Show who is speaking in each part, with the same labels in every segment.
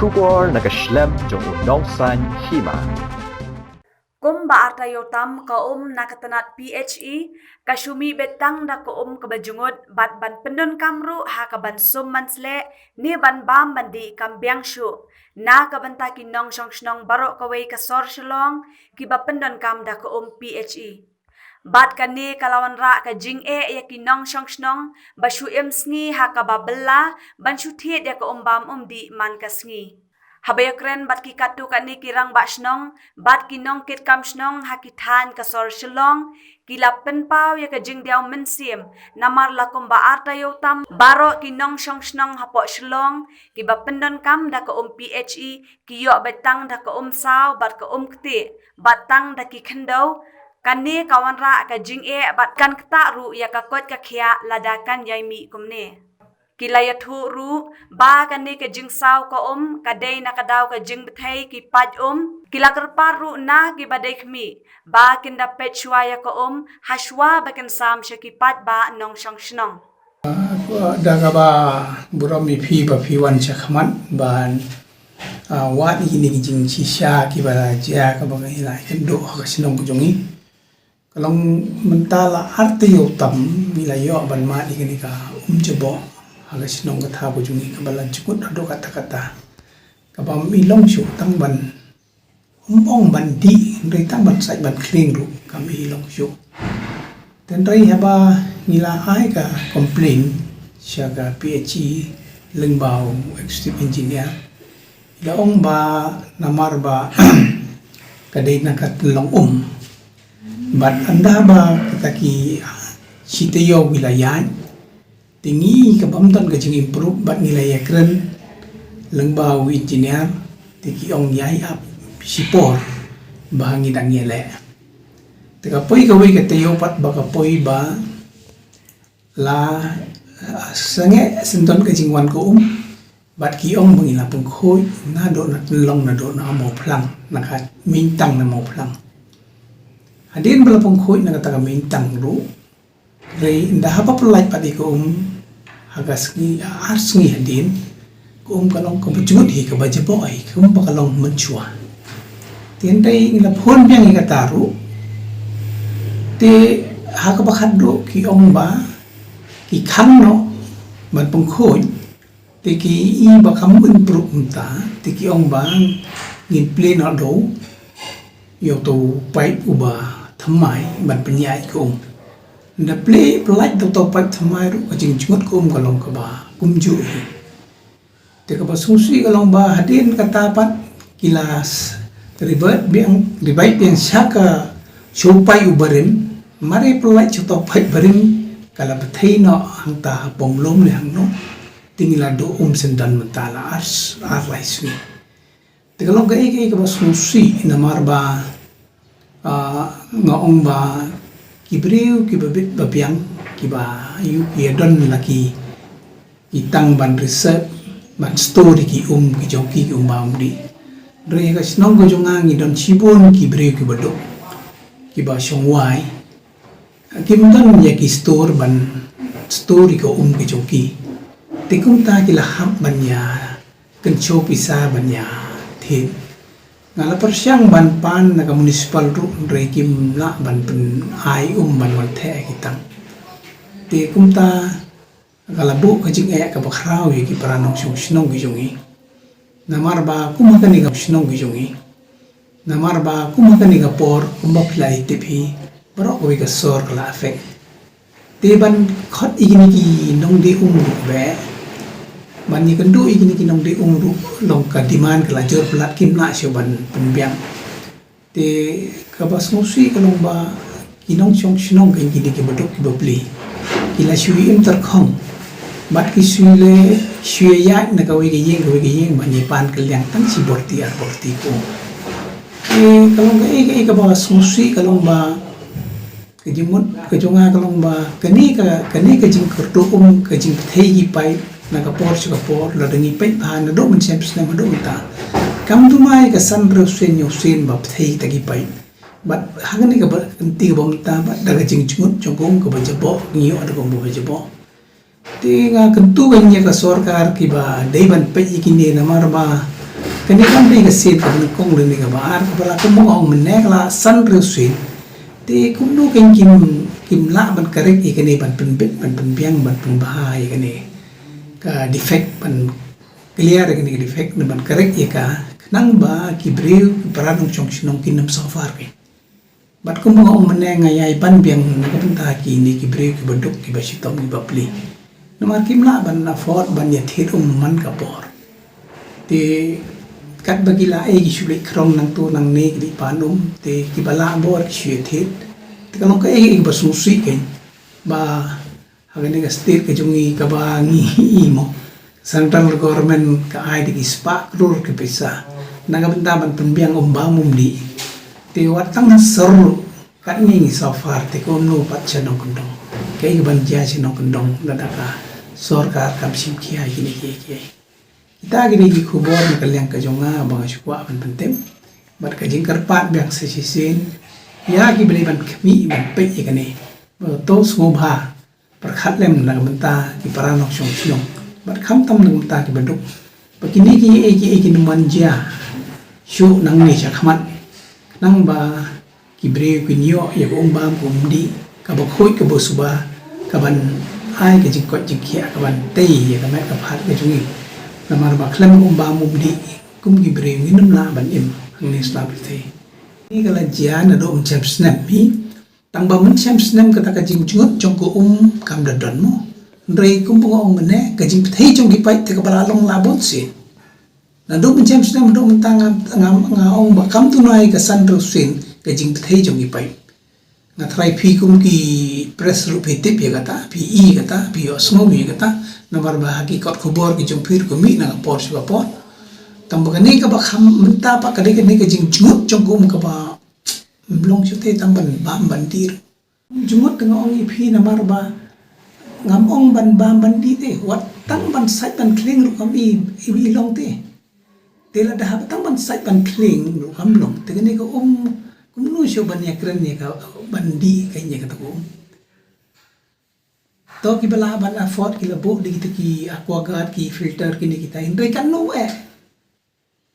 Speaker 1: Shubor nakaslem jong unongsan hima.
Speaker 2: Kumba artayo tam nakatanat PHE kasumi betang da kabajungot bat ban pendon kamru ha kaban sum mansle ni ban bam bandi kambyang shu na kabanta kinong shnong barok kawai kasor shlong kiba pendon kam da PHE bat kani kalawan ra ka jing ya kinong shnong bashu emsngi ha kababella ban shu the ya bam di man kasngi habayakren bat ki katu kani kirang ba shnong bat kinong kit kam shnong hakithan kasor shlong kilapen pau ya ka jing diaw mensim namar lakum ba artayo tam baro kinong shnong hapo shlong ki ba pendon kam da ka PHE kiyo betang da ka saw bat ka kti batang da ki khendau kani kawan ra ka jing bat kan kta ru ya ka kot ka khia ladakan yaimi kumne kilaya thu ru ba kani ke jing saw ko kadai na kadaw ka jing bthai ki paj kilakar paru na ki badai khmi ba kinda pechwaya ko haswa ba kan sam shaki paj ba nong shong shnong
Speaker 3: daga ba burami phi ba phi wan chakhman ban wa ni ni jing chi sha ki ba ja ka ba ngai lai kan do ka sinong ko jongi kalong mentala arti yo tam milayo ban ma ni ka jabo aga sinong katha ko jungi kabalan chukut ado kata-kata kabam ilong shu tang ban ong ban di rei tang ban sai ban kling ru kami ilong shu ten rei haba nila ai ka complain syaga PHE lengbau executive engineer ila ong ba namar ba kadai na katlong bat anda ba kitaki sitayo wilayan tingi kabamton ka jing improve bat nilai yakren lengbau engineer tiki ong yai ap sipor bahangi dang yele teka poi ka wei ka tayo pat ba ka poi ba la sange senton ka jingwan ko bat ki ong mangila pung khoi na do na long na do na mo plang na ka mintang na mo plang hadin bala pung khoi na ka mintang ru rei nda hapa pelai padi ko hagas ni ars ni hadin ko kalong ko bujut hi ka bajabo ai ko kalong menchua tin dai la phon biang ka taru te ha ka bakhat do ki ba ki kham no ban pung khoi te ki I ba kham un pro ta te ki ba ngin play no do yo to pai uba thamai ban penyai ko na play pelaj to pat thamai ru jing jungut ko kalong ka ba kumju te ka ba sungsi kalong ba hadin kata pat kilas ribet biang saka sopai ubarim mare pelaj to pat barim kala bathai no hangta bonglom le hangno tingila do sendan mentala ars lai sui te kalong ka ka ba sungsi namar ba ngaong ba kibriu kibabit babiang kiba yu ki don laki itang ban research ban story ki ki joki ki baumdi re ka snong go jonga ngi don chibon kibriu kibado kiba shongwai kimdan ya ki store ban story ko ki joki tikum ta ki lahap ban ya kan chopisa ban ya the ngala persyang ban pan naga municipal ru rekim la ban pen ai ban wan the kitang te kumta kala bu ka jing ka bakrau ki paranong snong gi jongi namar ba kumakani ga snong gi jongi namar ba kumakani ga por kumba plai tipi baro ko ga sor kala afek te ban khot igini ki nong de be mani kendu igini kinong de ungru long ka demand kala jor plat kim na ban pembiang te kabas musi kalong ba kinong chong shnong ka igini ki bodok ki bobli kila shui im tar khong bat ki shui le shui ya na ka wi ge yeng mani pan kaliang tang si borti ko kalong ka kabas musi kalong ba kejimut kejonga kalong ba kani ka jing kerto ka jing thei gi pai nakapor chukapor ladangi pai phan na do man champs na do ta kam tu mai ka san ro sen yo sen bap thei tagi pai bat hagani ka ba ti bom ta ba daga jing chungut chongong ka ba jabo ngiyo ada ko ba jabo ti nga kentu ganya ka sorkar ki ba dei ban pai ki ne na mar ba Kani kan be ka set ka kong le ni ka bar ka bala kum ong menne kala san ru sin te kum no ken kim la ban karek I kani ban pen bit ban pen biang ban pen bahai kani ka defect ban clear kani defect ban karek ka nang ba ki breu paranong chong sinong kinam so far ke bat kum ong menne ngai ban biang na ka ta ki ni ki breu ki baduk ki ba sitom ni ba pli namar kim la ban na fort ban ya thit man ka por te kat bagila gi shule krong nang tu nang ne gi panum te ki bala bor ki shwe thit te kalong ka ba su si ke ba hagane ga state ke jungi ka ba ngi mo central government ka ai di spa krur ke pesa naga benta ban pembiang ba mum di te watang na ser kat ni so far te ko no pat chano kondong ke ban ja chano kondong dadaka sorkar kam sim kia gini kia kita gini ki kubor na kalyang kajonga bang syukwa ban pentem bat ka jingkar pat biang sesisin ya ki beli ban kami ban pe ikane to smobha perkhat lem na benta ki paranok syong syong bat kham tam na benta ki baduk bakini ki manja syu nang ni chakmat nang ba ki bre ki nyo ya ko umbam ko mdi ka ba khoi ka bo suba ka ban ai ka jingkot jingkia ka ban tei ya ka mek ka phat ka jungi namar ba klam ba mumdi kum gi bre nginum la ban im ang ni slap te ni kala jian do cham snap mi tang ba mun cham snap ka ta ka jing jungot jong ko kam da don mo rei kum pung ong mane ka jing thei jong gi pai te ka bala long la bon sin na do mun cham snap do mun tang nga ong ba kam tu nai ka san ro sin ka jing thei jong gi pai na try phi kum ki press ru phi tip ya kata phi kata phi osmo mi kata namar ba ki kot khobor ki jong phir ko mi na por siba por tam ba ni ka ba kham menta pa ka ni ka jing jungut jong kum ka ba long chu te tam ban ban dir jungut ka ong I phi namar ba ngam ong ban ban di te wat tang ban sai ban kling ru kam I long te la da tang ban sai ban kling ru kam long te ni ka kum nu sho ban ya kren ni ka bandi ka nya ka ko to ki bala ban afford ki labo di ki aquaguard ki filter ki ni kita indre kan no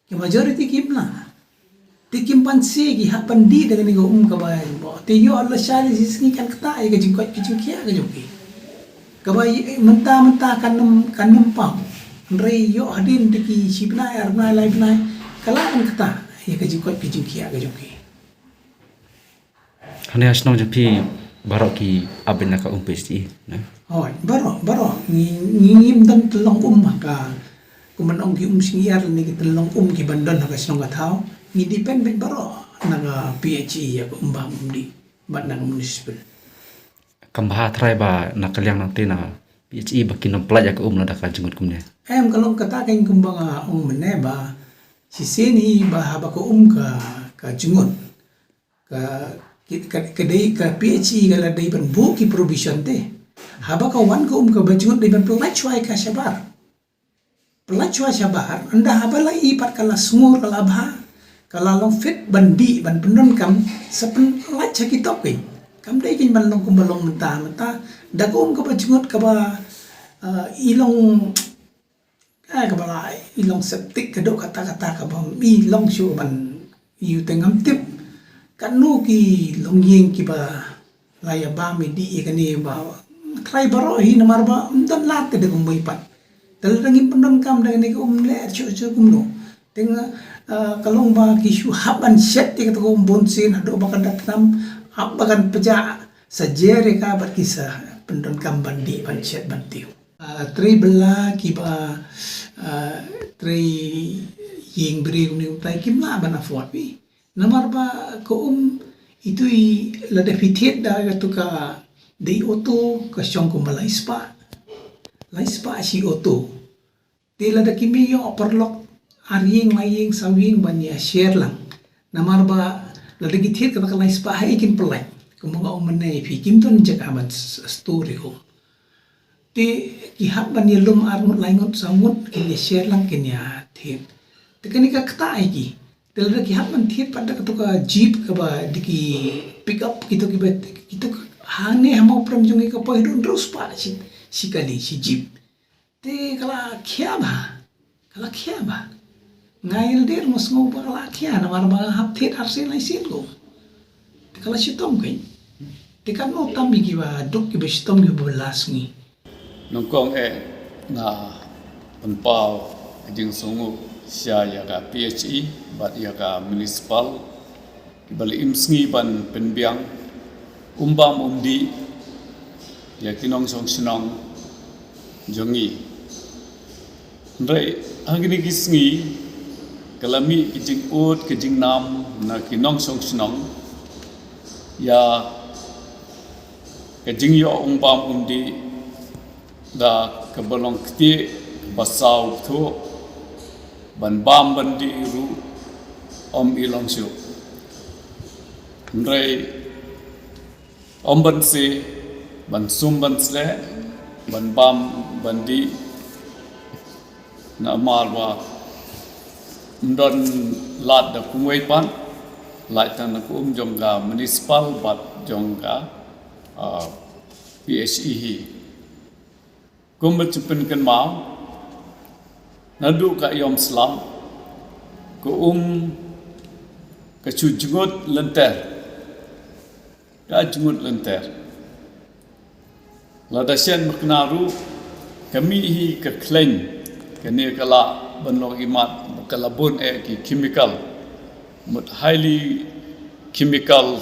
Speaker 3: ki majority kim na ti kim pan si ki ha bandi dengan ni ko ka ba bo te yo Allah shali sisni kan kata ai ka jingkot ki jingkia ka joki ka ba menta kan pa indre yo adin di ki sibna arna lai bna kala kan kata ai ka jingkot ki jingkia ka joki
Speaker 4: Hanya asnong jepi barok ki abin naka PHE na.
Speaker 3: Hoi, baro ngim dan telong ka kumanong ki singiar ni ki telong ki bandon ka sinong ka tao ni depend baro naga PHE ya ko di bat nang municipal.
Speaker 4: Kambaha try ba nakalyang nang tina PHE bakin ng playa ka na daka jungot kumne.
Speaker 3: Em kalau kata kain kumbanga mene ba si seni ba haba ko ka jungot ka kadai ka PHE kala dai ban bu ki provision te haba ka wan ko ka bajungot dai ban pelachwai ka sabar pelachwai sabar anda haba la I pat kala sungur kala ba kala long fit bandi ban pendon kam sepen lacha ki topi kam dai kin ban long kum balong menta da ko ka bajungot ka ba ilong ka ba ilong septik ka do kata ka ba ilong shu ban yu tengam tip kanu ki longyeng ki ba laya ba mi di ikani ba try baro hi namar ba undan lat de kumbai pat talagang ipandon kam dengan ni le chu kumno tenga kalong ba ki shu haban set ti ka ko bonsin ado ba kan datam abagan peja sajere ka bat kisah pendon kam bandi ban set bantiu tri bela ki ba tri yeng beri ni utai kimla bana fuat wi namar ba ko itu la defitiet da tu ka dei auto ka syong ko malai spa si auto te la da kimi yo perlok aring laying sawing banya share lang namar ba la da gitiet ka ka lai spa hai kin pelai ko mga umane fi kim ton jaka ban story ko te ki hab ban yelum arnut laingot sangut kin share lang kin ya the te kani ka kata ai ki Telada ki hap man thiet pada ka jeep ka ba diki pick up gitu hane hamo pram jungi ka poi don terus pa si kali si jeep te kala khia ba ngail dir mus ngubah lakian war ba haptit arsin lai sin ko kala sitom kai tikan mo tambi ki ba duk ki ba sitom ki belas ni
Speaker 5: nongkong na penpau jing sungu sia ya ka PHE bat ya ka municipal bali imsngi ban penbiang umbam umdi ya kinong song sinong jongi ndai angini kisngi kalami kijing ut kijing nam na kinong song sinong ya kijing yo umbam umdi da kebalong kti basau tu ban bam bandi ru om ilong siu ndrai om ban se ban sum ban sle ban bam bandi na marwa ndon lat da kumwei pan lai tan na kum jongga municipal bat jongga PHE hi kumbat chupen kan mau nadu ka yom slam ko ka chujungut lenter ka jungut lenter lada sian maknaru kami hi ka klein kene kala banlong imat kala bun ki chemical mut highly chemical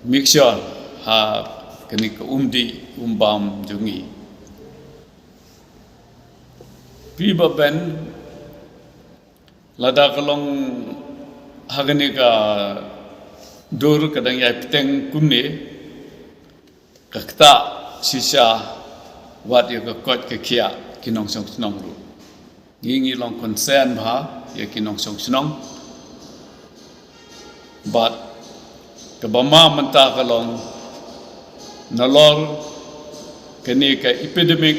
Speaker 5: mixture ha kene ka umbam jungi piba ben lada kalong hagani ka dur kadang ya piteng kumne kakta sisa wat ya ka kot ka kia kinong song snong ru ngingi long concern bha ya kinong song snong but kabama manta kalong nalor kani ka epidemic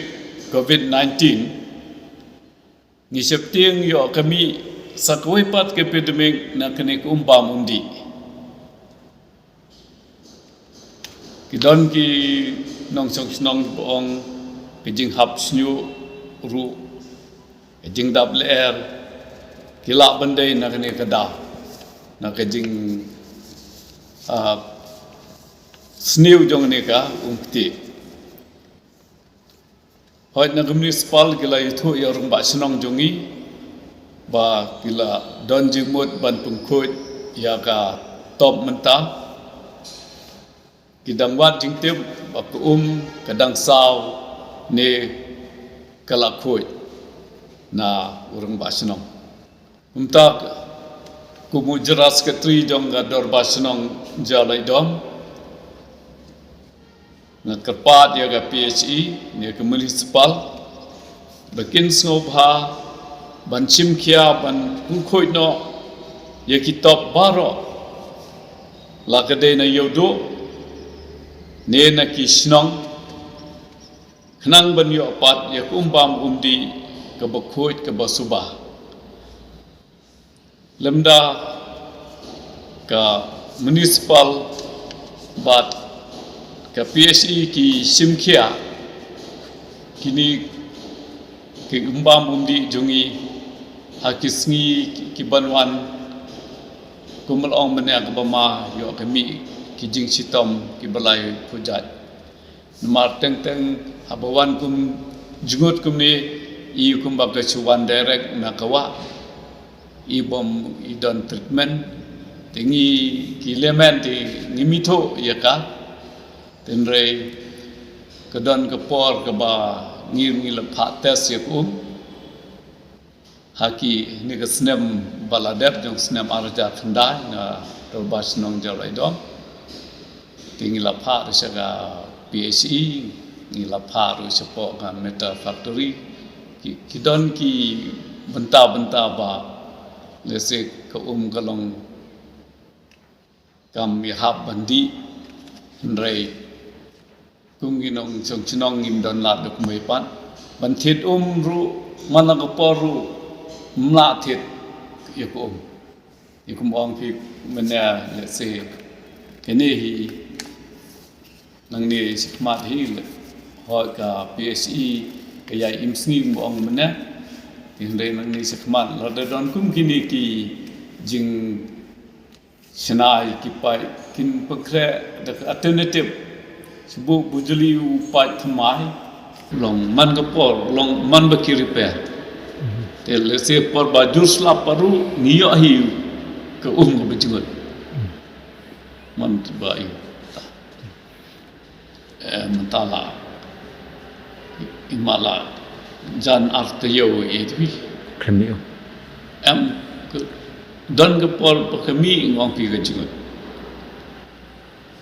Speaker 5: COVID-19 ni septiang yo kami sakoi pat ke epidemic na kene umbam undi kidon ki nong song snong bong kijing hap snyu ru kijing double air kila bandai na kene kada na kijing snew jong ne ka umti hoi na municipal kila itu ya rumba senong jongi ba kila don jimut ban pungkut ya ka top menta kidang wat jingtip ba ku kadang saw ne kala khoi na urang ba senong umtak ku mujeras ke tri jong ga dor ba senong jalai dom na kerpat ya ga PHE ni ke municipal bakin snobha ban chimkhia ban kukhoi no ya kitop baro la kade na yodo ne na kisnong khnang ban yo pat ya kumbam umdi ke bakhoi ke basuba lemda ka municipal bat ka PHE ki simkhia kini ki umbam umdi jungi hakisngi ki banwan kumalong menya kabama yo kami ki jing sitom ki balai pujat namar teng habawan kum jungut kum ni I kum bak chuan direct na kawa I bom I don treatment tingi ki lemen ti ngimito ya ka tenre kedon kepor ke ba ngir lepha tes ya haki ni ke snem baladet jong snem arja khandai na torbas nong jalai dom tingi lapha risaga PHE ni lapha ru sepo ka meta factory ki don ki benta ba lese ke kalong kam yahab bandi nrei kunginong songchinong im don la dok mai pan ban thit ru mana ko poru mla thit yakum ong phi mena le se kene hi nang ni sikmat hi hoi ka PHE kaya im sngim ong mena Hindi nang nisakman. Lada don kum kini ki jing senai ki pai kin pekre the alternative sebu bujuli upai thamai long man kapor long man baki repair. Tel se por bajur slap paru niyo hi ke ko bejungut. Man bai. Mentala imala jan artayo itu
Speaker 4: Kami
Speaker 5: don ke por kami ngong pi ke jingut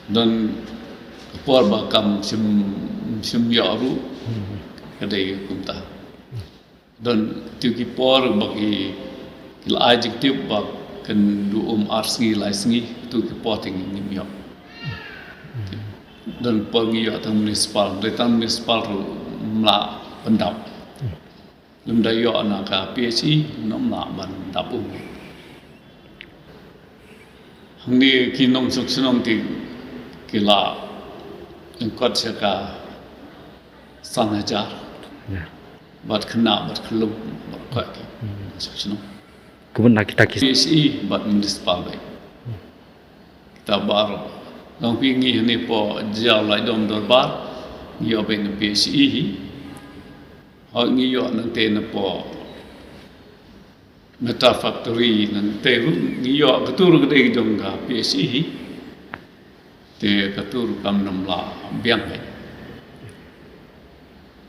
Speaker 5: don por ba kam sim yaru kadai kumta don tu ki por bagi il adjective ba kan du arsengi laisengi tu ki potting nim yo don por ngi yo tam municipal mla pendap lum da yo na ka PHE nom na ban dap hangni kinong suksunong ti kila engkot saka sanajar bat khna bat khlum bat ka suksunong
Speaker 4: kemudian nak kita kisah
Speaker 5: PHE bat municipal bai kita bar long pingi ni po jaw lai dom dorbar yo ben PHE họ nghĩ yo nang te na po meta factory nang te ru nghĩ yo katur gede jong ga PSI te katur kam nam la biang hai